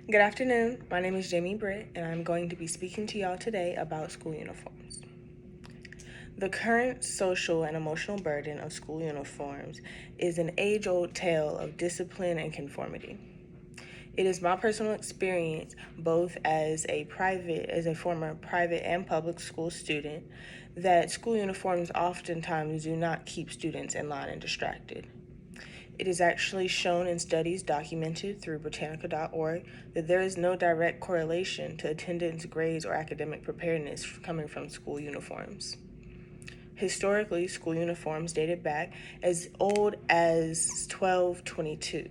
Good afternoon. My name is Britt, and I'm going to be speaking to y'all today about school uniforms. The current social and emotional burden of school uniforms is an age-old tale of discipline and conformity. It is my personal experience, both as a former private and public school student, that school uniforms oftentimes do not keep students in line and distracted. It is actually shown in studies documented through Britannica.org that there is no direct correlation to attendance, grades, or academic preparedness coming from school uniforms. Historically, school uniforms dated back as old as 1222,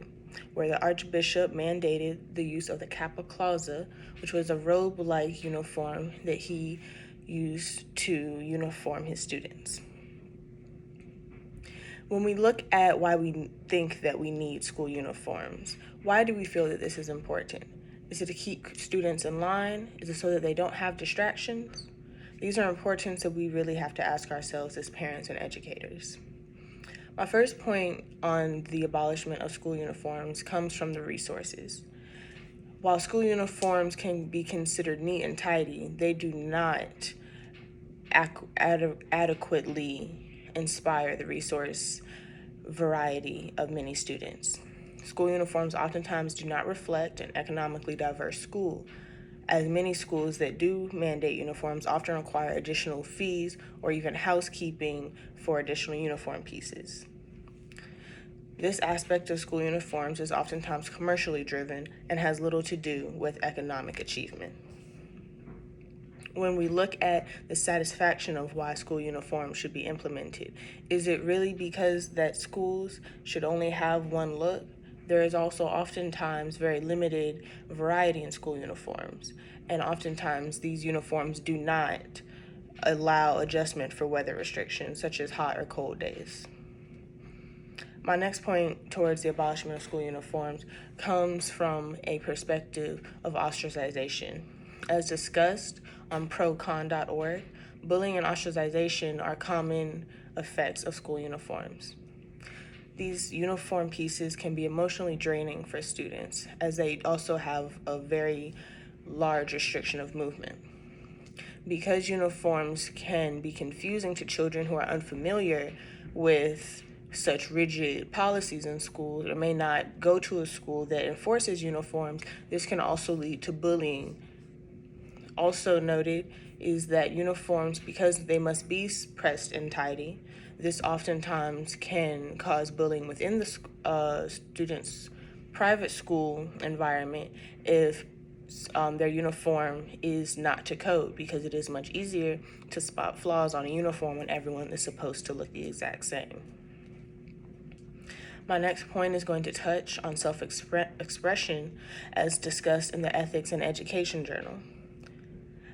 where the Archbishop mandated the use of the capa clausa, which was a robe-like uniform that he used to uniform his students. When we look at why we think that we need school uniforms, why do we feel that this is important? Is it to keep students in line? Is it so that they don't have distractions? These are importance that we really have to ask ourselves as parents and educators. My first point on the abolishment of school uniforms comes from the resources. While school uniforms can be considered neat and tidy, they do not adequately inspire the resource variety of many students. School uniforms oftentimes do not reflect an economically diverse school, as many schools that do mandate uniforms often require additional fees or even housekeeping for additional uniform pieces. This aspect of school uniforms is oftentimes commercially driven and has little to do with economic achievement. When we look at the satisfaction of why school uniforms should be implemented, is it really because that schools should only have one look? There is also oftentimes very limited variety in school uniforms, and oftentimes these uniforms do not allow adjustment for weather restrictions such as hot or cold days. My next point towards the abolishment of school uniforms comes from a perspective of ostracization. As discussed on procon.org, bullying and ostracization are common effects of school uniforms. These uniform pieces can be emotionally draining for students, as they also have a very large restriction of movement. Because uniforms can be confusing to children who are unfamiliar with such rigid policies in schools or may not go to a school that enforces uniforms, this can also lead to bullying. Also noted is that uniforms, because they must be pressed and tidy, this oftentimes can cause bullying within the student's private school environment if their uniform is not to code, because it is much easier to spot flaws on a uniform when everyone is supposed to look the exact same. My next point is going to touch on self-expression as discussed in the Ethics in Education Journal.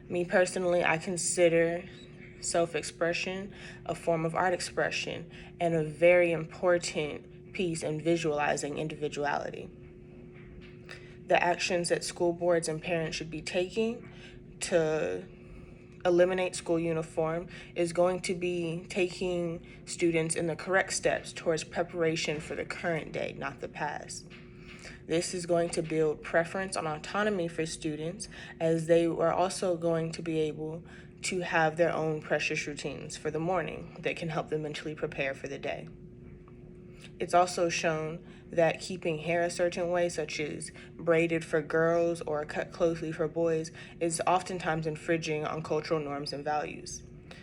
Me personally, I consider self-expression a form of art expression and a very important piece in visualizing individuality. The actions that school boards and parents should be taking to eliminate school uniform is going to be taking students in the correct steps towards preparation for the current day, not the past. This is going to build preference on autonomy for students, as they are also going to be able to have their own precious routines for the morning that can help them mentally prepare for the day. It's also shown that keeping hair a certain way, such as braided for girls or cut closely for boys, is oftentimes infringing on cultural norms and values.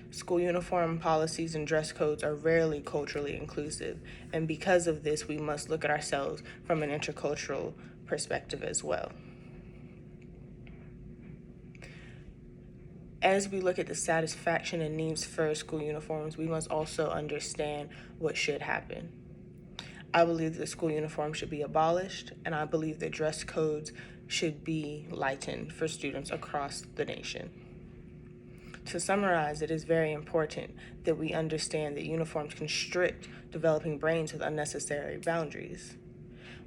School uniform policies and dress codes are rarely culturally inclusive, and because of this, we must look at ourselves from an intercultural perspective as well. As we look at the satisfaction and needs for school uniforms, we must also understand what should happen. I believe that school uniforms should be abolished, and I believe that dress codes should be lightened for students across the nation. To summarize, it is very important that we understand that uniforms constrict developing brains with unnecessary boundaries.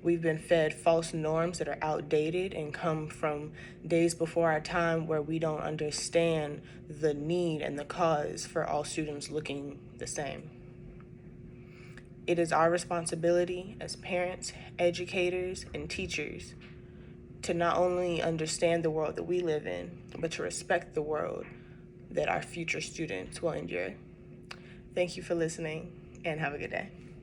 We've been fed false norms that are outdated and come from days before our time, where we don't understand the need and the cause for all students looking the same. It is our responsibility as parents, educators, and teachers to not only understand the world that we live in, but to respect the world that our future students will endure. Thank you for listening, and have a good day.